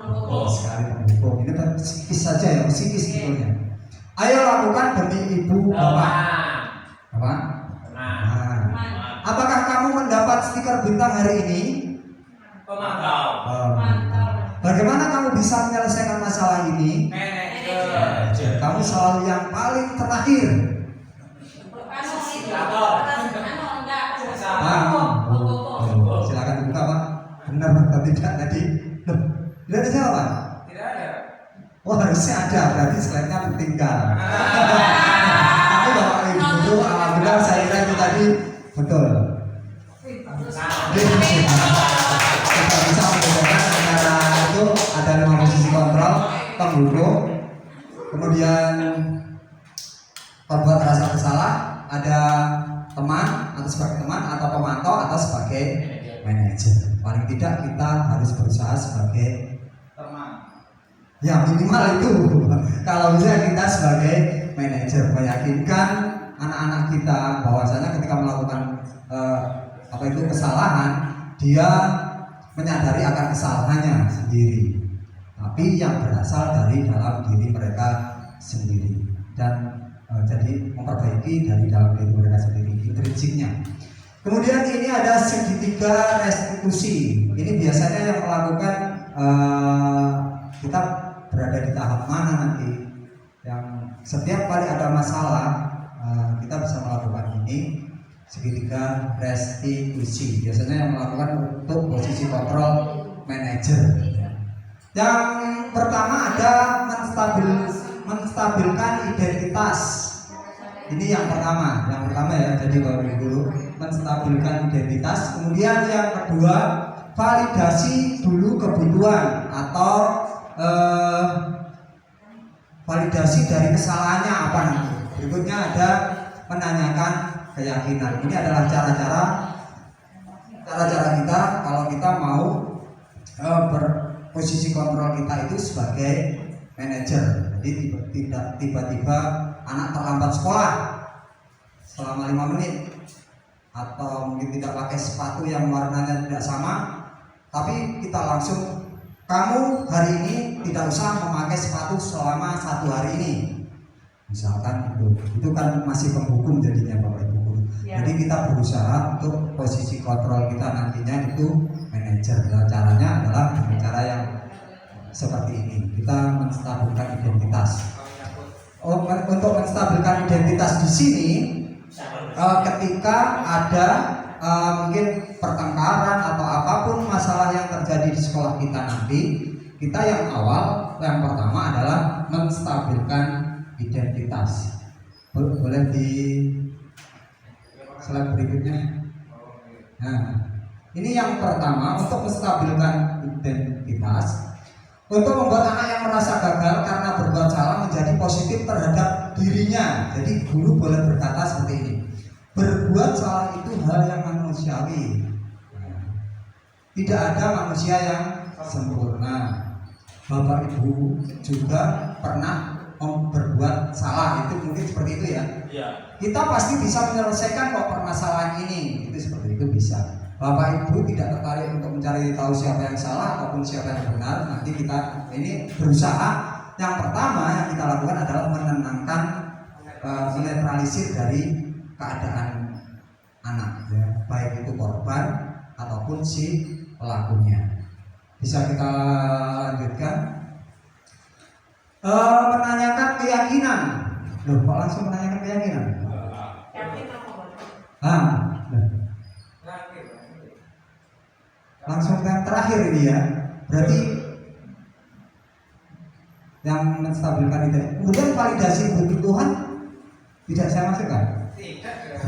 Oh, sekali menghukum. Ini kan psikis saja ya, psikis sebetulnya. Ayo lakukan demi ibu bapak. Apa? Nah. Apakah kamu mendapat stiker bintang hari ini? Pemantau. Bagaimana kamu bisa menyelesaikan masalah ini? Manajer. Kamu selalu yang paling terakhir. Silakan dibuka Pak. Benar atau tidak tadi? Tidak ada jawaban. Tidak ada. Oh, harusnya ada, berarti slide-nya tertinggal. Tapi Bapak Ibu guru, alhamdulillah saya kira itu tadi betul. Kita bisa membedakan antara itu ada 5 posisi kontrol, penghulu, kemudian pembuat rasa bersalah, ada teman atau sebagai teman, atau pemantau atau sebagai manajer. Paling tidak kita harus berusaha sebagai Teman. ya minimal itu. Kalau bisa kita sebagai manajer meyakinkan anak-anak kita bahwasanya ketika melakukan kesalahan, dia menyadari akan kesalahannya sendiri, tapi yang berasal dari dalam diri mereka sendiri, dan jadi memperbaiki dari dalam diri mereka sendiri, intrinsiknya. Kemudian ini ada segitiga restitusi. Ini biasanya yang melakukan kita berada di tahap mana nanti, yang setiap kali ada masalah kita bisa melakukan ini segitiga restitusi. Biasanya yang melakukan untuk posisi kontrol manajer. Yang pertama ada menstabilkan identitas. Ini yang pertama ya. Jadi Bapak Ibu dulu menstabilkan identitas. Kemudian yang kedua validasi dulu kebutuhan atau validasi dari kesalahannya apa nanti. Berikutnya ada menanyakan keyakinan. Ini adalah cara-cara kita kalau kita mau berposisi kontrol kita itu sebagai manajer. Jadi tidak tiba-tiba anak terlambat sekolah selama 5 menit, atau mungkin tidak pakai sepatu yang warnanya tidak sama, tapi kita langsung, kamu hari ini tidak usah memakai sepatu selama 1 hari ini, misalkan itu kan masih penghukum jadinya Bapak Ibu guru. Ya. Jadi kita berusaha untuk posisi kontrol kita nantinya itu manajer. Nah, caranya adalah dengan cara yang seperti ini. Kita menstabilkan identitas. Untuk menstabilkan identitas di sini, ketika ada mungkin pertengkaran atau apapun masalah yang terjadi di sekolah kita nanti, kita yang pertama adalah menstabilkan identitas. Boleh di slide berikutnya. Nah, ini yang pertama, untuk menstabilkan identitas, untuk membuat anak yang merasa gagal karena berbuat salah menjadi positif terhadap dirinya. Jadi guru boleh berkata seperti ini: berbuat salah itu hal yang manusiawi. Tidak ada manusia yang sempurna. Bapak Ibu juga pernah berbuat salah, itu mungkin seperti itu ya. Iya. Kita pasti bisa menyelesaikan kok permasalahan ini, itu seperti itu bisa. Bapak Ibu tidak tertarik untuk mencari tahu siapa yang salah ataupun siapa yang benar. Nanti kita ini berusaha. Yang pertama yang kita lakukan adalah menenangkan, menetralisir dari keadaan anak, ya, baik itu korban ataupun si pelakunya. Bisa kita lanjutkan. Menanyakan keyakinan. Loh, kok langsung menanyakan keyakinan? Yakin apa? Langsung yang terakhir ini ya. Berarti yang menstabilkan itu. Kemudian validasi kebutuhan tidak saya masukkan.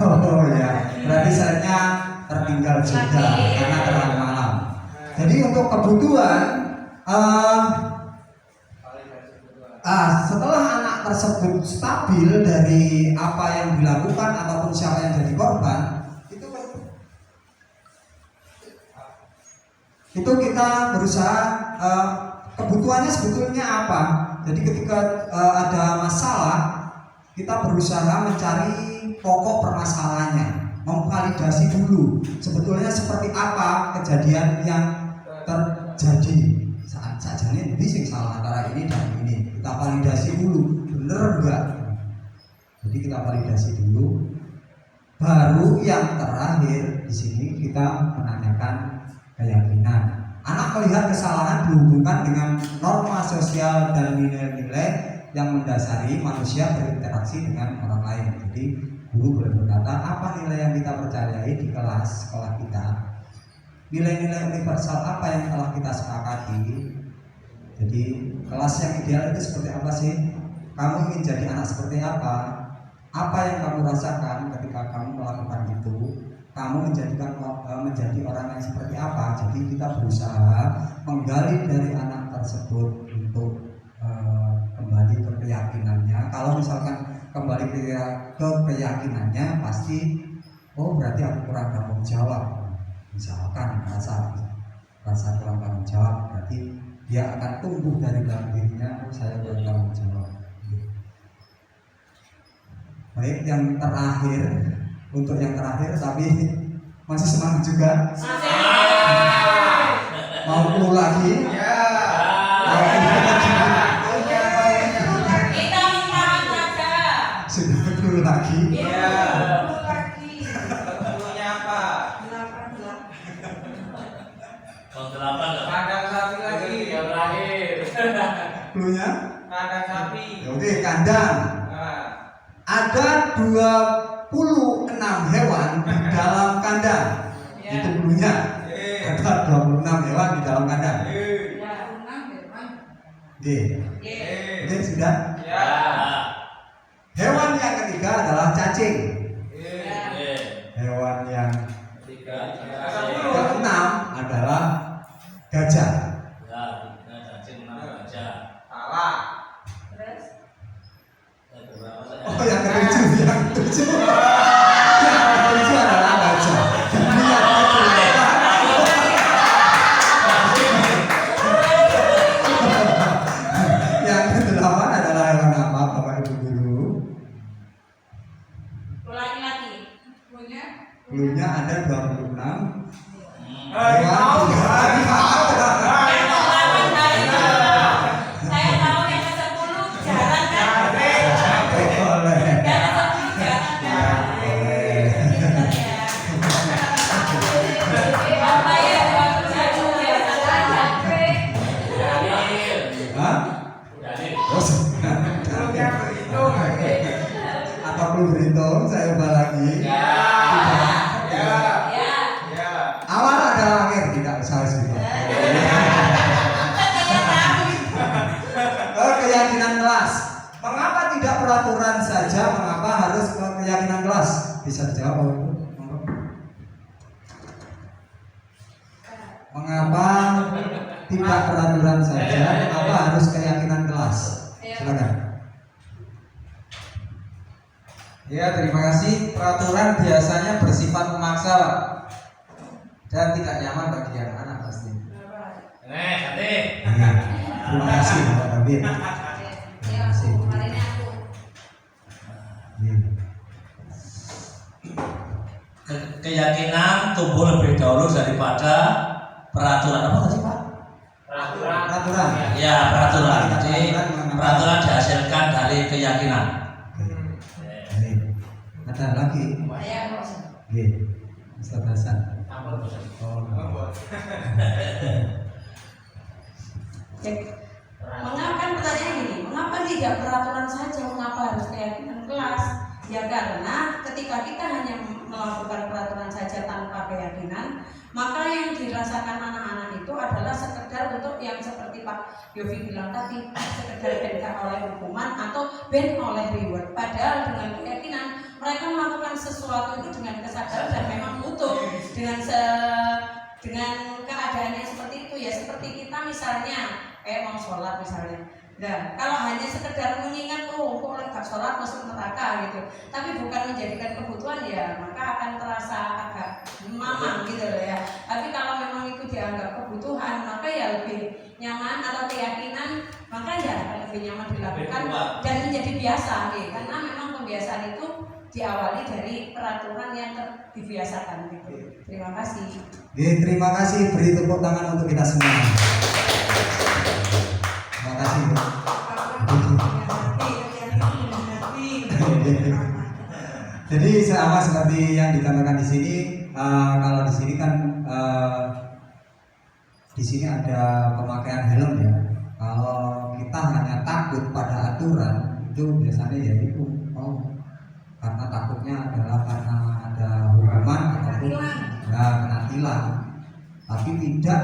Oh ya, berarti saya tertinggal juga karena terlalu malam. Jadi untuk kebutuhan, setelah anak tersebut stabil dari apa yang dilakukan ataupun siapa yang jadi korban, itu kita berusaha kebutuhannya sebetulnya apa. Jadi ketika ada masalah, kita berusaha mencari pokok permasalahannya, memvalidasi dulu sebetulnya seperti apa kejadian yang terjadi. Saat ini sing salah antara ini dan ini, kita validasi dulu, bener enggak? Jadi kita validasi dulu, baru yang terakhir di sini kita menanyakan keyakinan. Anak melihat kesalahan dihubungkan dengan norma sosial dan nilai-nilai yang mendasari manusia berinteraksi dengan orang lain. Jadi guru boleh berkata, apa nilai yang kita percayai di kelas sekolah kita, nilai-nilai universal apa yang telah kita sepakati. Jadi kelas yang ideal itu seperti apa sih? Kamu ingin jadi anak seperti apa? Apa yang kamu rasakan ketika kamu melakukan itu? Kamu menjadi orang yang seperti apa? Jadi kita berusaha menggali dari anak tersebut untuk kembali ke keyakinannya. Kalau misalkan kembali ke keyakinannya, pasti berarti aku kurang tanggung jawab. Misalkan rasa kurang tanggung jawab, berarti dia akan tumbuh dari dalam dirinya, saya kurang tanggung jawab. Baik, yang terakhir, untuk yang terakhir, tapi masih semangat juga. Mau perlu lagi? Kita minta saja. Sudah perlu lagi? Ketemunya apa? Delapan loh. Kandang sapi lagi. Yang terakhir. Cluenya? Kandang sapi. Oke, kandang. Ada 26 hewan di dalam kandang. Itu cluenya. Ada 26 hewan di dalam kandang. Oke, sudah. Ya. Hewan yang ketiga adalah cacing. Oke. Hewan yang Tiga. keenam adalah gajah. Ya, tiga cacing, 6 gajah. Salah. Berapa saya? Oh, yang ketujuh, yang ketujuh. Yang ketujuh adalah gajah. Jadi yang kedelapan adalah hewan apa, Bapak Ibu guru? Ulangi lagi. Cluenya ada 26. Yang ke-8 dari saya tahu yang ke-10 jalan kan? Boleh. Yang ke-10 jalan kan? Pinter ya. Apa ya? Waktu saya juga Dalil. Hah? tidak usah juga. Saya tahu. Keyakinan kelas. Mengapa tidak peraturan saja? Mengapa harus keyakinan kelas? Bisa dijawab Bapak Ibu? Mengapa tidak peraturan saja? Mengapa harus keyakinan kelas? Silakan. Ya, terima kasih. Peraturan biasanya bersifat memaksa, Pak, dan tidak nyaman bagi anak-anak pasti. Nanti. Ya, terima kasih Bapak David. Ya, kemarin aku. Ya. Keyakinan tumbuh lebih dahulu daripada peraturan. Apa tadi Pak? Peraturan. Ya, peraturan. Jadi peraturan dihasilkan dari keyakinan. Baik. Ada lagi? Saya mau. Oke, Ustaz Hasan. Mengapa pertanyaan gini? Mengapa tidak peraturan saja? Mengapa harus keyakinan kelas? Ya karena ketika kita hanya melakukan peraturan saja tanpa keyakinan, maka yang dirasakan anak-anak itu adalah sekedar untuk yang seperti Pak Yofi bilang tadi, sekedar ben oleh hukuman atau ben oleh reward. Padahal dengan keyakinan mereka melakukan sesuatu itu dengan kesadaran dan memang butuh dengan keadaannya seperti itu. Ya seperti kita misalnya mau sholat misalnya. Nah, kalau hanya sekedar mengingat kok gak sholat masuk neraka gitu, tapi bukan menjadikan kebutuhan, ya maka akan terasa agak mamang gitu loh ya. Tapi kalau memang itu dianggap kebutuhan, maka ya lebih nyaman atau keyakinan, maka ya akan lebih nyaman dilakukan dan menjadi biasa gitu. Karena memang pembiasaan itu diawali dari peraturan yang dibiasakan gitu. Terima kasih. Oke, terima kasih. Beri tepuk tangan untuk kita semua. Terima kasih. Jadi sama seperti yang dikatakan di sini, kalau di sini kan di sini ada pemakaian helm ya. Kalau kita hanya takut pada aturan itu biasanya ya itu karena takutnya adalah karena ada hukuman ataupun ya kena tilang, tapi tidak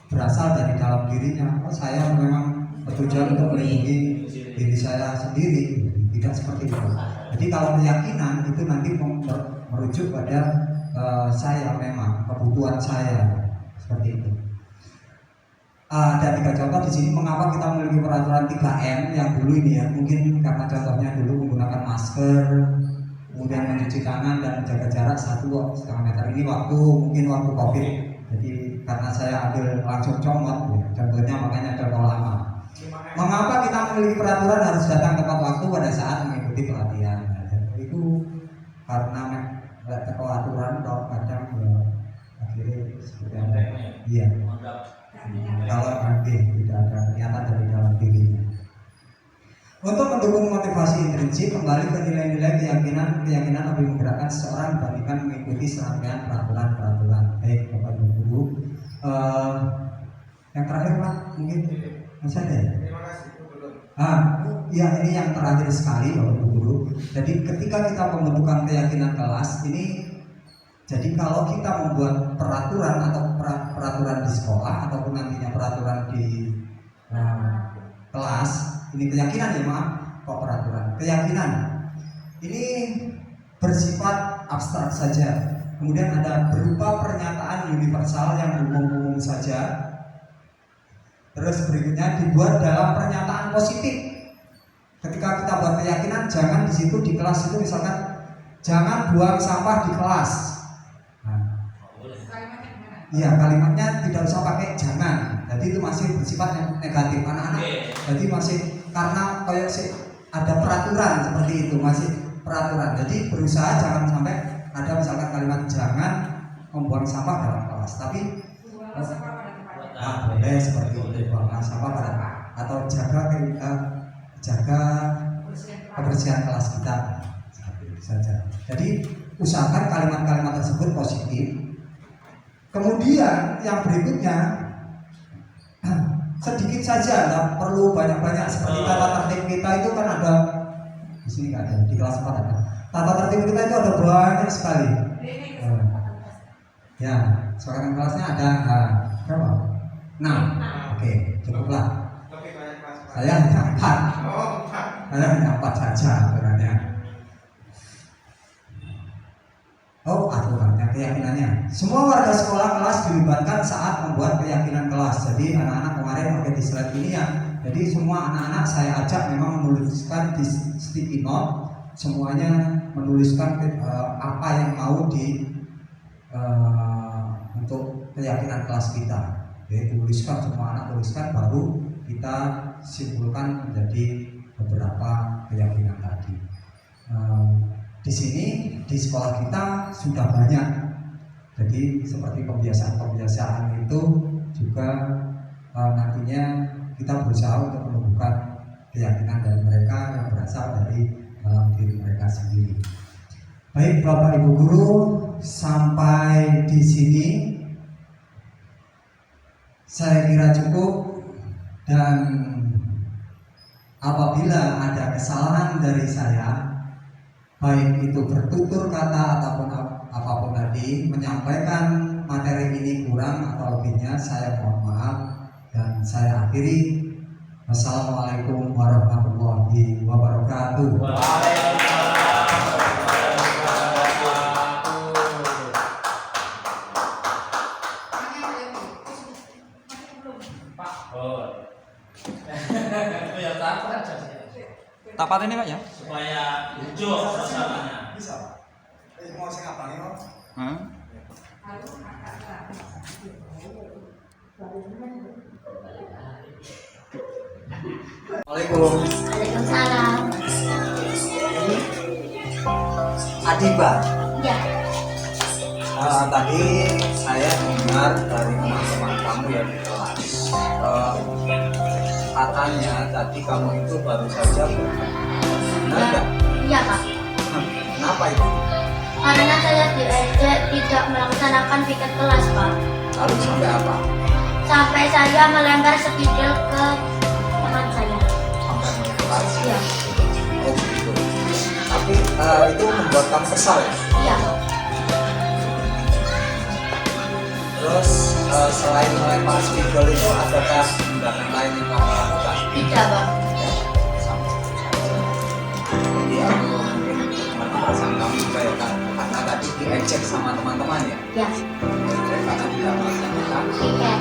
berasal dari dalam dirinya. Saya memang bertujuan untuk melindungi diri saya sendiri, tidak seperti itu. Jadi kalau keyakinan itu nanti merujuk pada saya memang kebutuhan saya seperti itu. Ada 3 contoh di sini mengapa kita memiliki peraturan 3M yang dulu ini ya, mungkin karena contohnya dulu menggunakan masker, kemudian mencuci tangan dan menjaga jarak 1,5 meter. Ini waktu Covid. Jadi karena saya ambil langsung comot ya, contohnya makanya contoh lama. Mengapa kita memiliki peraturan harus datang tepat waktu pada saat mengikuti pelatihan? Itu karena aturan atau kadang akhirnya seperti apa? Iya. Kalau nanti tidak ada niatan dari dalam dirinya. Untuk mendukung motivasi intrinsik, kembali ke nilai-nilai keyakinan lebih menggerakkan seseorang dibandingkan mengikuti serangkaian peraturan. Baik Bapak Ibu Guru. Yang terakhir Pak, mungkin masih ada ya? Terima kasih. Ya ini yang terakhir sekali Bapak Ibu Guru. Jadi ketika kita pembentukan keyakinan kelas ini, jadi kalau kita membuat peraturan atau peraturan di sekolah ataupun nantinya peraturan di kelas, ini keyakinan ya maaf, kok peraturan. Keyakinan ini bersifat abstrak saja. Kemudian ada berupa pernyataan universal yang umum-umum saja. Terus berikutnya dibuat dalam pernyataan positif. Ketika kita buat keyakinan, jangan di situ di kelas itu misalkan jangan buang sampah di kelas. Iya, kalimatnya tidak usah pakai jangan. Jadi itu masih bersifat yang negatif anak-anak. Jadi masih karena kayak ada peraturan seperti itu, masih peraturan. Jadi berusaha jangan sampai ada misalkan kalimat jangan membuang sampah dalam kelas. Tapi boleh seperti itu, buang sampah pada atau jaga kebersihan kelas kita. Seperti itu saja. Jadi usahakan kalimat-kalimat tersebut positif. Kemudian yang berikutnya sedikit saja, nggak perlu banyak-banyak seperti tata tertib kita itu kan ada di sini nggak ada, di kelas 4 ada. Tata tertib kita itu ada banyak sekali. Ya, Sekarang kelasnya ada berapa? 6. Oke, cukuplah. Saya hanya 4. Saya hanya 4 saja aturannya. Oh, aturannya, keyakinannya. Semua warga sekolah kelas dilibatkan saat membuat keyakinan kelas. Jadi anak-anak kemarin pakai di slide ini ya. Jadi semua anak-anak saya ajak memang menuliskan di sticky note. Semuanya menuliskan apa yang mau untuk keyakinan kelas kita. Jadi tuliskan, semua anak tuliskan, baru kita simpulkan menjadi beberapa keyakinan tadi. Di sini di sekolah kita sudah banyak. Jadi seperti kebiasaan itu juga nantinya kita berusaha untuk menumbuhkan keyakinan dari mereka yang berasal dari dalam diri mereka sendiri. Baik Bapak Ibu Guru, sampai di sini saya kira cukup, dan apabila ada kesalahan dari saya, baik itu bertutur kata ataupun apapun tadi, menyampaikan materi ini kurang atau lebihnya, saya mohon maaf dan saya akhiri. Wassalamualaikum warahmatullahi wabarakatuh. Tapat ini Pak ya? Supaya hijau suasananya. Bisa. Mau saya ngapain Pak? Assalamualaikum. Waalaikumsalam. Adiba. Ya, Tadi saya dengar dari teman-teman kamu yang di kelas, katanya tadi kamu itu baru saja benar nggak? iya Pak. Kenapa itu? Karena saya diejek tidak melaksanakan piket kelas Pak. Lalu sampai apa? Sampai saya melempar spidol ke teman saya. Sampai kelas? Iya, Oh gitu. Tapi itu membuat kamu kesal ya? iya Pak. Terus selain melempar spidol itu adakah tindakan lain yang kamu lakukan? Tidak Pak. Jadi aku mungkin mengerti perasaan kamu juga ya kan? Karena tadi diejek sama teman-teman ya? Ya, Diejek karena tidak melaksanakan. piket.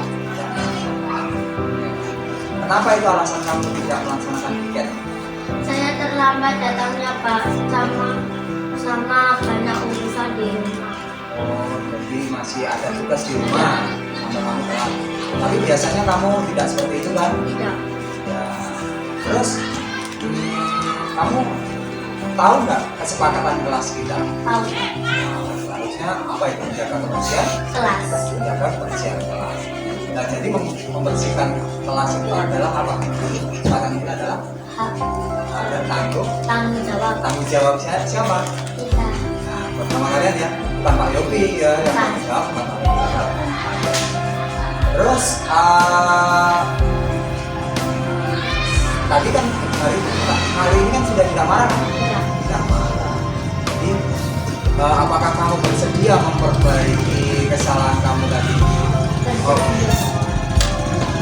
Kenapa itu alasan kamu tidak melaksanakan piket? Saya terlambat datangnya Pak, sama banyak urusan di rumah. Oh, jadi masih ada tugas di rumah sampai kamu telat. Tapi biasanya kamu tidak seperti itu kan? Tidak. Ya. Terus kamu tahu nggak kesepakatan kelas kita? Tahu Harusnya apa itu? Menjaga kebersihan, kelas. menjaga kebersihan kelas. Nah, jadi membersihkan kelas itu adalah apa? Kesepakatan kita adalah Hak ada tanggung jawab tanggung jawab siapa? kita. Nah, pertama kalian ya, bukan Pak Yopi ya yang tanggung jawab, bukan Pak Yopi. Terus tadi kan hari ini kan sudah tidak marah kan? Tidak. Tidak marah. Jadi apakah kamu bersedia memperbaiki kesalahan kamu tadi? Oh,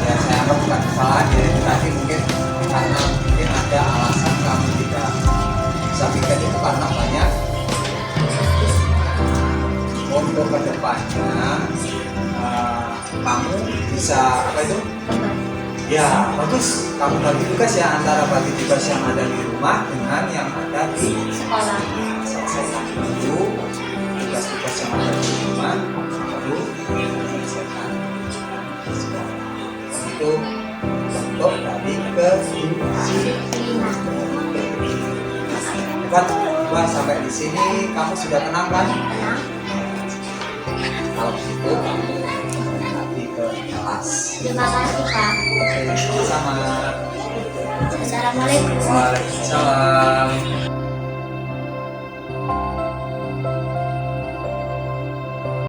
ya saya anggap bukan kesalahan ya, tadi mungkin karena mungkin ada alasan kamu tidak bisa piket itu karena banyak. Untuk kedepannya kamu bisa apa itu? Ya bagus, kamu bagi tugas ya antara bagi tugas yang ada di rumah dengan yang ada di Sekolah. selesaikan dulu tugas-tugas yang ada di rumah, baru selesaikan di sekolah. Itu bentuk dari kedisiplinan. Bukan Wah, sampai di sini kamu sudah tenang kan? Tenang. Kalau gitu kamu kembali lagi ke kelas. Terima kasih Pak. Oke, sama-sama. Assalamualaikum. Waalaikumsalam.